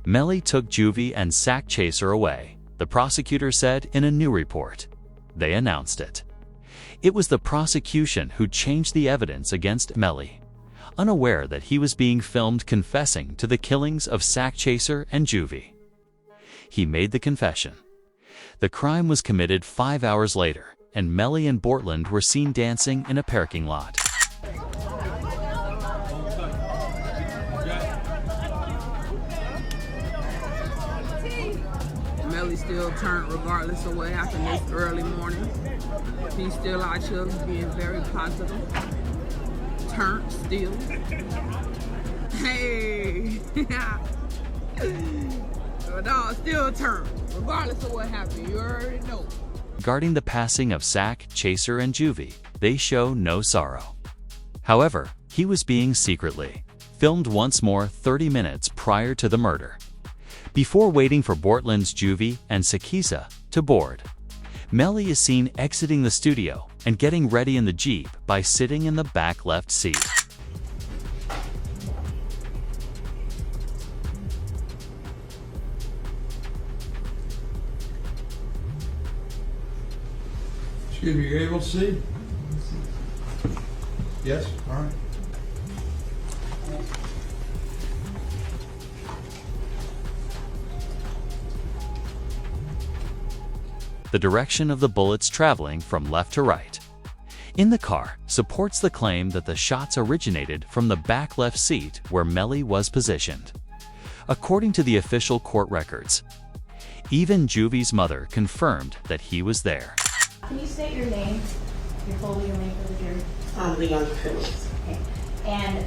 Melly took Juvy and Sakchaser away, the prosecutor said in a new report. They announced it. It was the prosecution who changed the evidence against Melly, unaware that he was being filmed confessing to the killings of Sakchaser and Juvy. He made the confession. The crime was committed 5 hours later, and Melly and Bortland were seen dancing in a parking lot. Melly still turned regardless of what happened this early morning. He's still out here being very positive. Turned still. Hey! No, still turned, regardless of what happened. You already know. Regarding the passing of Sakchaser and Juvy, they show no sorrow. However, he was being secretly filmed once more 30 minutes prior to the murder. Before waiting for Bortland's Juvy and Sakchaser to board, Melly is seen exiting the studio and getting ready in the Jeep by sitting in the back left seat. Excuse me, you're able to see? Yes? All right. The direction of the bullets traveling from left to right in the car supports the claim that the shots originated from the back left seat where Melly was positioned. According to the official court records, even Juvy's mother confirmed that he was there. Can you state your name, your full legal name for the jury? Leon Phillips. Okay. And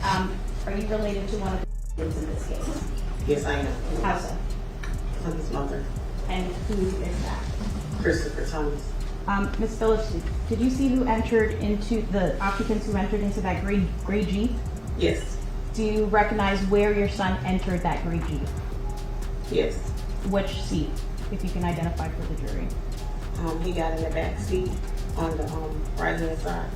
are you related to one of the victims in this case? Yes, I am. How so? I'm his mother. And who is that? Christopher Thomas. Ms. Phillips, did you see who entered into the occupants who entered into that gray Jeep? Yes. Do you recognize where your son entered that gray Jeep? Yes. Which seat, if you can identify for the jury? He got in the back seat on the right hand side.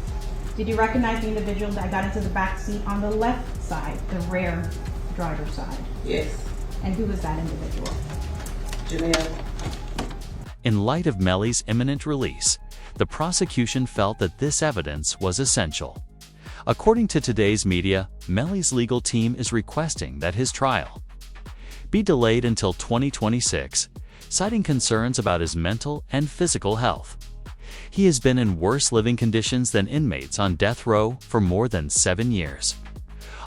Did you recognize the individual that got into the back seat on the left side, the rear driver's side? Yes. And who was that individual? Janelle. In light of Melly's imminent release, the prosecution felt that this evidence was essential. According to today's media, Melly's legal team is requesting that his trial be delayed until 2026, citing concerns about his mental and physical health. He has been in worse living conditions than inmates on death row for more than 7 years.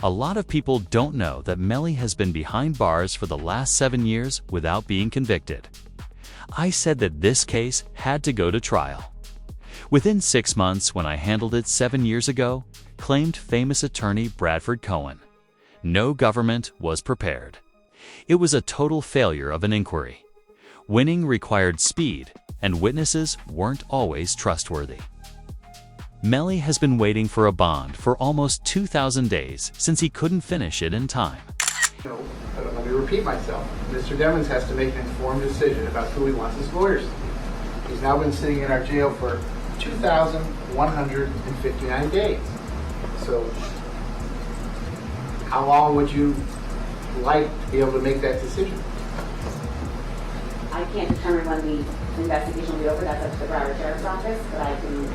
A lot of people don't know that Melly has been behind bars for the last 7 years without being convicted. I said that this case had to go to trial. Within 6 months when I handled it 7 years ago, claimed famous attorney Bradford Cohen. No government was prepared. It was a total failure of an inquiry. Winning required speed, and witnesses weren't always trustworthy. Melly has been waiting for a bond for almost 2,000 days since he couldn't finish it in time. Let me repeat myself. Mr. Devins has to make an informed decision about who he wants as lawyers. He's now been sitting in our jail for 2,159 days. So, how long would you like to be able to make that decision? I can't determine when the investigation will be over. That's up to the Broward Sheriff's Office. But I can,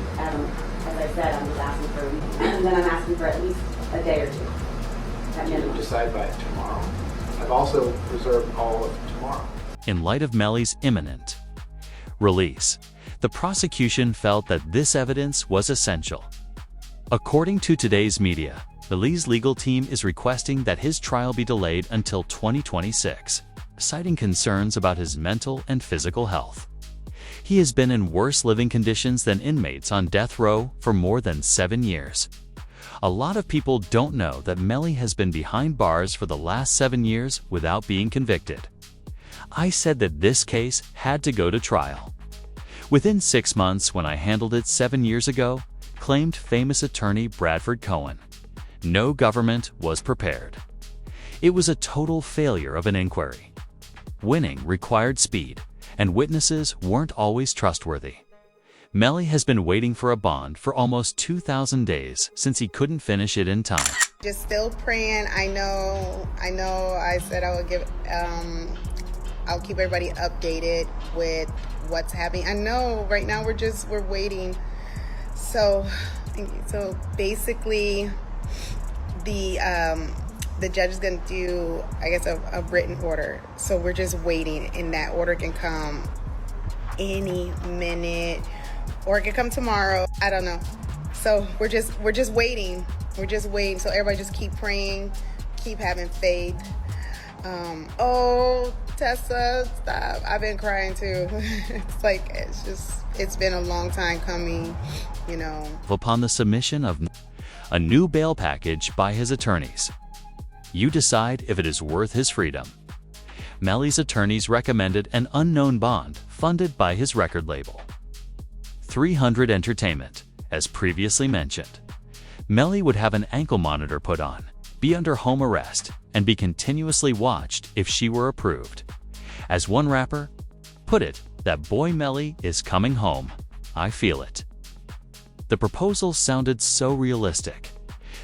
as I said, I'm just asking for a week. And then I'm asking for at least a day or two. At You minimum. decide by tomorrow. I've also reserved all of tomorrow. In light of Melly's imminent release, the prosecution felt that this evidence was essential. According to today's media, Melly's legal team is requesting that his trial be delayed until 2026, citing concerns about his mental and physical health. He has been in worse living conditions than inmates on death row for more than 7 years. A lot of people don't know that Melly has been behind bars for the last 7 years without being convicted. I said that this case had to go to trial. Within 6 months when I handled it 7 years ago, claimed famous attorney Bradford Cohen. No government was prepared. It was a total failure of an inquiry. Winning required speed, and witnesses weren't always trustworthy. Melly has been waiting for a bond for almost 2,000 days since he couldn't finish it in time. Just still praying. I know I said I would I'll keep everybody updated with what's happening. I know right now we're waiting. So basically the judge is going to do, I guess, a written order. So we're just waiting, and that order can come any minute, or it could come tomorrow. I don't know. So we're just waiting. We're just waiting. So everybody just keep praying, keep having faith. Oh, Tessa, stop. I've been crying too. It's been a long time coming, you know. Upon the submission of a new bail package by his attorneys, you decide if it is worth his freedom. Melly's attorneys recommended an unknown bond funded by his record label, 300 Entertainment. As previously mentioned, Melly would have an ankle monitor put on, be under home arrest, and be continuously watched if she were approved. As one rapper put it, "That boy Melly is coming home. I feel it." The proposal sounded so realistic.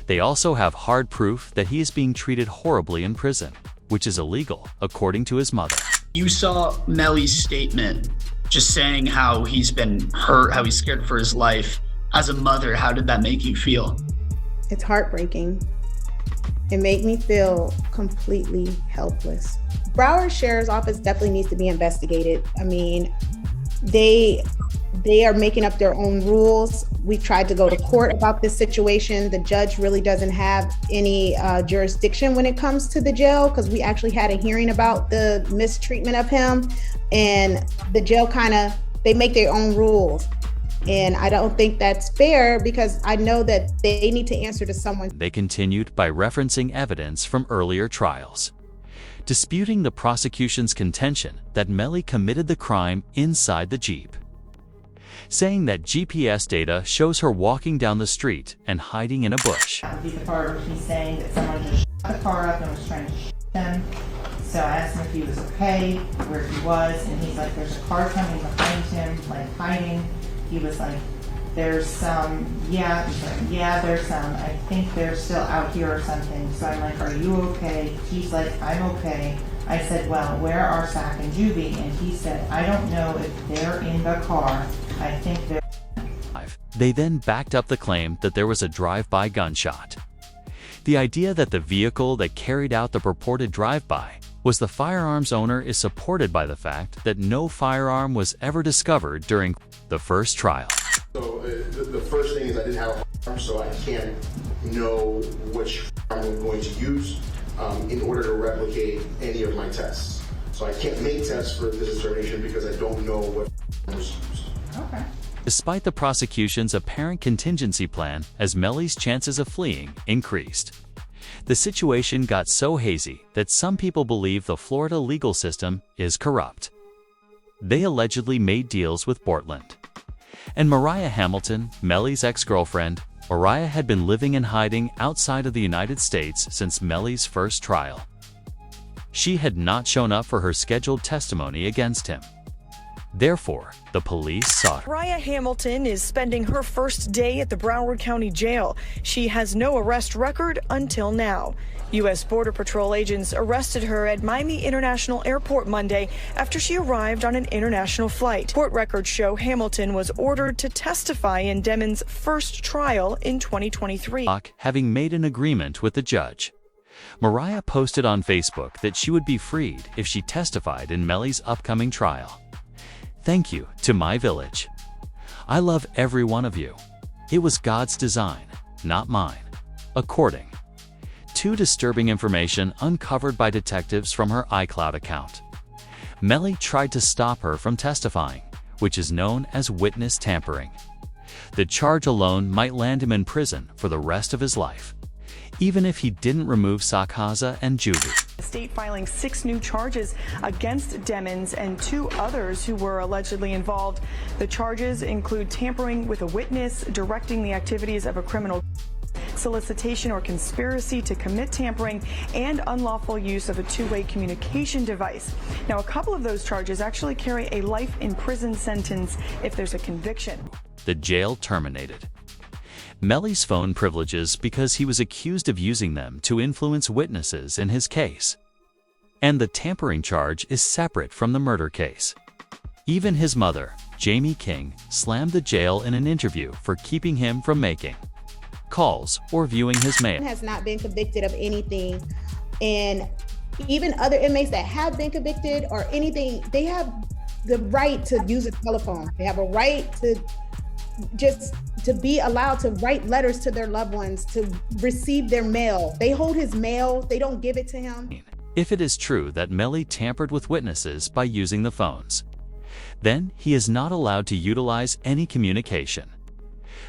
They also have hard proof that he is being treated horribly in prison, which is illegal, according to his mother. You saw Melly's statement just saying how he's been hurt, how he's scared for his life. As a mother, how did that make you feel? It's heartbreaking. It made me feel completely helpless. Broward Sheriff's Office definitely needs to be investigated. I mean, they are making up their own rules. We tried to go to court about this situation. The judge really doesn't have any jurisdiction when it comes to the jail, because we actually had a hearing about the mistreatment of him, and the jail they make their own rules. And I don't think that's fair, because I know that they need to answer to someone. They continued by referencing evidence from earlier trials, disputing the prosecution's contention that Melly committed the crime inside the Jeep, saying that GPS data shows her walking down the street and hiding in a bush. The part where he's saying that someone just shot the car up and was trying to shoot him. So I asked him if he was okay, where he was, and he's like, there's a car coming behind him, like hiding. He was like, there's some, yeah. He's like, yeah, there's some. I think they're still out here or something. So I'm like, are you okay? He's like, I'm okay. I said, well, where are Sac and Juvy? And he said, I don't know if they're in the car. I think they're... They then backed up the claim that there was a drive-by gunshot. The idea that the vehicle that carried out the purported drive-by was the firearm's owner is supported by the fact that no firearm was ever discovered during the first trial. So the first thing is I didn't have a firearm, so I can't know which firearm I'm going to use in order to replicate any of my tests. So I can't make tests for this determination because I don't know what firearm was used. Okay. Despite the prosecution's apparent contingency plan, as Melly's chances of fleeing increased, the situation got so hazy that some people believe the Florida legal system is corrupt. They allegedly made deals with Portland. And Mariah Hamilton, Melly's ex-girlfriend, Mariah had been living in hiding outside of the United States since Melly's first trial. She had not shown up for her scheduled testimony against him. Therefore, the police sought her. Mariah Hamilton is spending her first day at the Broward County Jail. She has no arrest record until now. U.S. Border Patrol agents arrested her at Miami International Airport Monday after she arrived on an international flight. Court records show Hamilton was ordered to testify in Demon's first trial in 2023. Having made an agreement with the judge, Mariah posted on Facebook that she would be freed if she testified in Melly's upcoming trial. Thank you to my village. I love every one of you. It was God's design, not mine. According to disturbing information uncovered by detectives from her iCloud account, Melly tried to stop her from testifying, which is known as witness tampering. The charge alone might land him in prison for the rest of his life, even if he didn't remove Sakchaser and Juvy. The state filing 6 new charges against Demons and 2 others who were allegedly involved. The charges include tampering with a witness, directing the activities of a criminal, solicitation or conspiracy to commit tampering, and unlawful use of a two-way communication device. Now, a couple of those charges actually carry a life in prison sentence if there's a conviction. The jail terminated. Melly's phone privileges because he was accused of using them to influence witnesses in his case. And the tampering charge is separate from the murder case. Even his mother, Jamie King, slammed the jail in an interview for keeping him from making calls or viewing his mail. Has not been convicted of anything, and even other inmates that have been convicted or anything, they have the right to use a telephone. They have a right to just to be allowed to write letters to their loved ones, to receive their mail. They hold his mail, they don't give it to him. If it is true that Melly tampered with witnesses by using the phones, then he is not allowed to utilize any communication.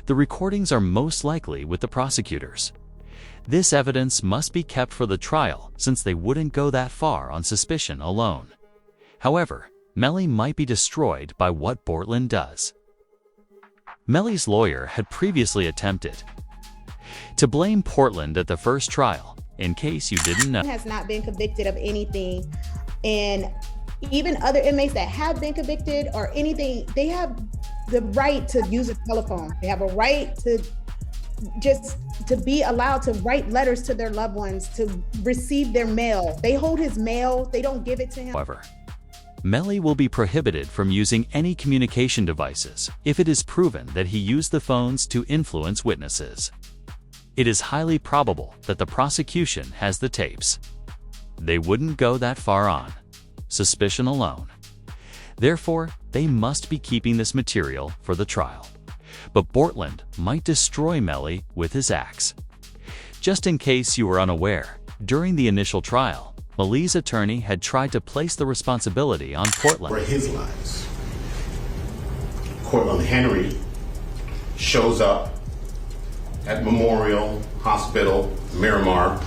The recordings are most likely with the prosecutors. This evidence must be kept for the trial since they wouldn't go that far on suspicion alone. However, Melly might be destroyed by what Portland does. Melly's lawyer had previously attempted to blame Portland at the first trial, in case you didn't know. Has not been convicted of anything, and even other inmates that have been convicted or anything, they have the right to use a telephone. They have a right to just to be allowed to write letters to their loved ones, to receive their mail. They hold his mail, they don't give it to him. However, Melly will be prohibited from using any communication devices if it is proven that he used the phones to influence witnesses. It is highly probable that the prosecution has the tapes. They wouldn't go that far on suspicion alone. Therefore, they must be keeping this material for the trial. But Portland might destroy Melly with his axe. Just in case you were unaware, during the initial trial, Melly's attorney had tried to place the responsibility on Portland. For his lies. Cortland Henry shows up at Memorial Hospital, Miramar.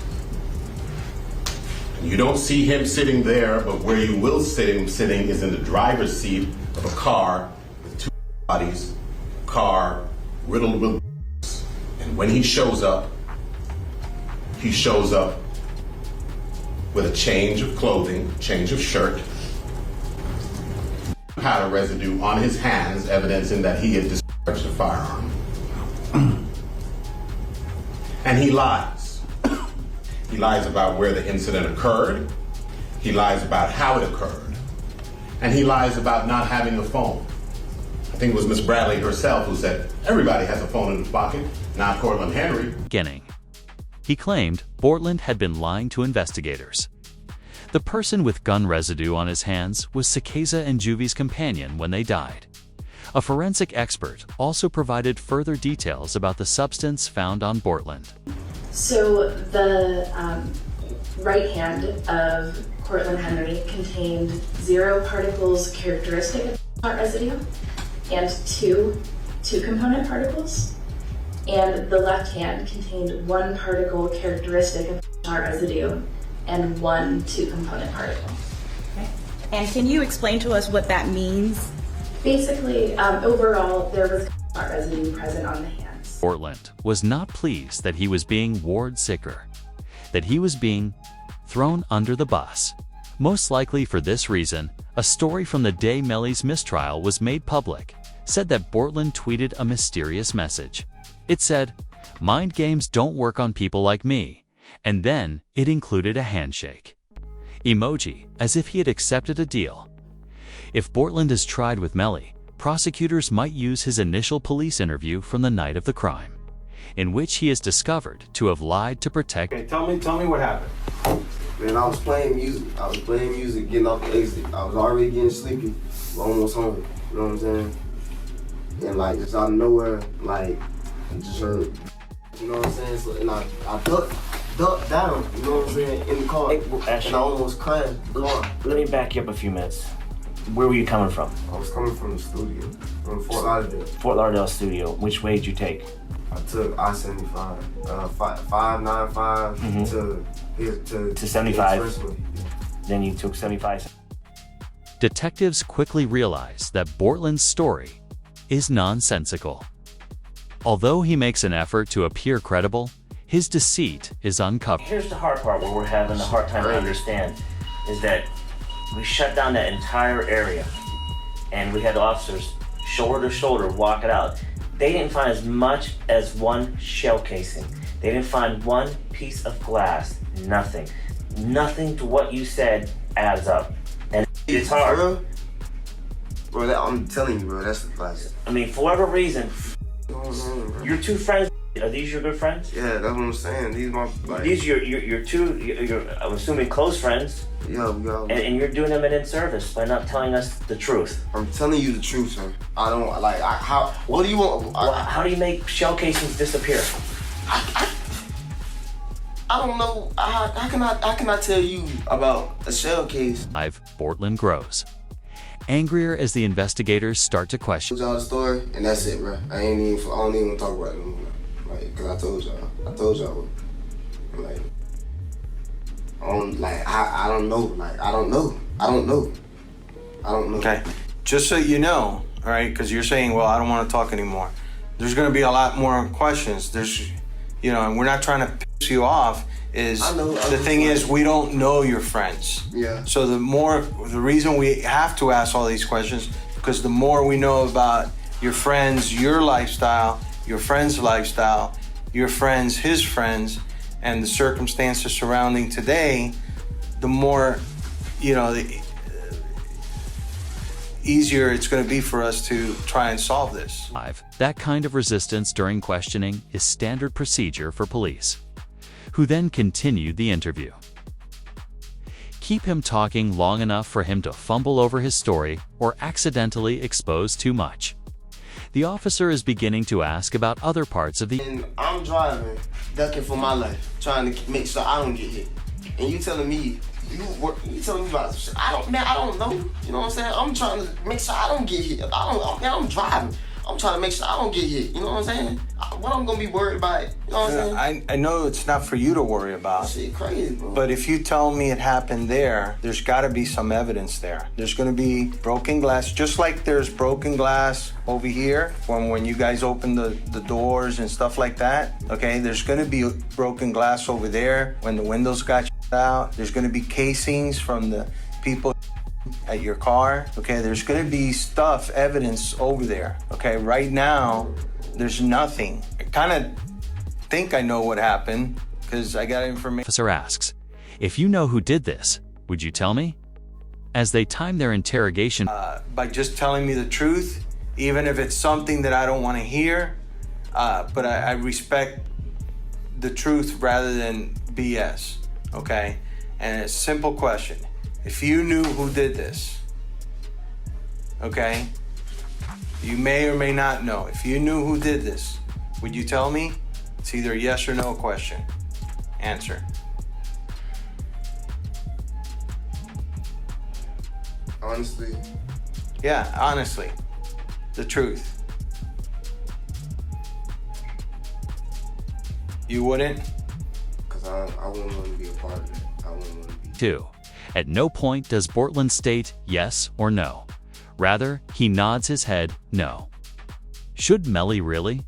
You don't see him sitting there, but where you will see him sitting is in the driver's seat of a car with two bodies, a car riddled with bullets. And when he shows up with a change of clothing, change of shirt, powder residue on his hands, evidencing that he had discharged a firearm. And he lies. He lies about where the incident occurred. He lies about how it occurred. And he lies about not having a phone. I think it was Miss Bradley herself who said, everybody has a phone in his pocket, not Cortland Henry. Beginning, he claimed Portland had been lying to investigators. The person with gun residue on his hands was Sakchaser and Juvy's companion when they died. A forensic expert also provided further details about the substance found on Portland. So the right hand of Cortland Henry contained 0 particles characteristic of heart residue and two component particles. And the left hand contained 1 particle characteristic of heart residue and 1 2-component particle. Okay. And can you explain to us what that means? Basically, overall, there was heart residue present on the hands. Portland was not pleased that he was being ward sicker, that he was being thrown under the bus. Most likely for this reason, a story from the day Melly's mistrial was made public said that Portland tweeted a mysterious message. It said, "Mind games don't work on people like me," and then it included a handshake emoji, as if he had accepted a deal. If Portland is tried with Melly, prosecutors might use his initial police interview from the night of the crime, in which he is discovered to have lied to protect. Okay, tell me what happened. Man, I was playing music, getting off the exit. I was already getting sleepy, almost home. You know what I'm saying? And like just out of nowhere, like I just heard, you know what I'm saying? So and I ducked down, you know what I'm saying, in the car. Actually, and I almost crashed the car. Let me back you up a few minutes. Where were you coming from? I was coming from the studio, from Fort Lauderdale. Fort Lauderdale studio. Which way did you take? I took I-75, 595 to 75. Then you took 75. Detectives quickly realized that Portland's story is nonsensical. Although he makes an effort to appear credible, his deceit is uncovered. Here's the hard part where we're having a hard time to understand, is that we shut down that entire area and we had officers shoulder to shoulder walk it out. They didn't find as much as one shell casing. They didn't find one piece of glass. Nothing. Nothing to what you said adds up. And it's hard. Bro, I'm telling you, bro, that's the class. I mean, for whatever reason, your two friends, are these your good friends? Yeah, that's what I'm saying. These my like. These your two, I'm assuming close friends. Yeah, we got. And you're doing them an inservice by not telling us the truth. I'm telling you the truth, sir. I don't like. How? What do you want? How do you make shell casings disappear? I don't know. How can I tell you about a shell case? Portland grows. Angrier as the investigators start to question. I told y'all the story, and that's it, bro. I don't even want to talk about it no more. Like, cause I told y'all. Like, I don't know. Like, I don't know. Okay, just so you know, all right, because you're saying, well, I don't want to talk anymore. There's going to be a lot more questions. There's, and we're not trying to piss you off. The thing is, we don't know your friends. Yeah. So the reason we have to ask all these questions, because the more we know about your friends, your lifestyle, your friend's lifestyle, your friends, his friends, and the circumstances surrounding today, the more, the easier it's going to be for us to try and solve this. That kind of resistance during questioning is standard procedure for police, who then continued the interview. Keep him talking long enough for him to fumble over his story or accidentally expose too much. The officer is beginning to ask about other parts of the... And I'm driving, ducking for my life, trying to make sure I don't get hit. And you telling me, you telling me about shit. I don't know. You know what I'm saying? I'm trying to make sure I don't get hit. I'm driving. I'm trying to make sure I don't get hit. You know what I'm saying? What I'm gonna be worried about? You know what I'm saying? I know it's not for you to worry about. Shit crazy, bro. But if you tell me it happened there's got to be some evidence there. There's going to be broken glass, just like there's broken glass over here when you guys open the doors and stuff like that. Okay, there's going to be broken glass over there when the windows got out. There's going to be casings from the people at your car. Okay, there's going to be evidence over there. Okay, right now there's nothing. I kind of think I know what happened because I got information. Officer asks, if you know who did this, would you tell me? As they time their interrogation, by just telling me the truth, even if it's something that I don't want to hear, but I respect the truth rather than BS. Okay, and it's a simple question. If you knew who did this, okay, you may or may not know. If you knew who did this, would you tell me? It's either a yes or no question. Answer. Honestly. Yeah, honestly. The truth. You wouldn't? Because I wouldn't want to be a part of it. I wouldn't want to be. 2. At no point does Portland state yes or no. Rather, he nods his head no. Should Melly really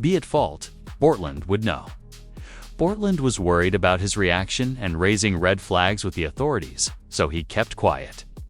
be at fault? Portland would know. Portland was worried about his reaction and raising red flags with the authorities, so he kept quiet.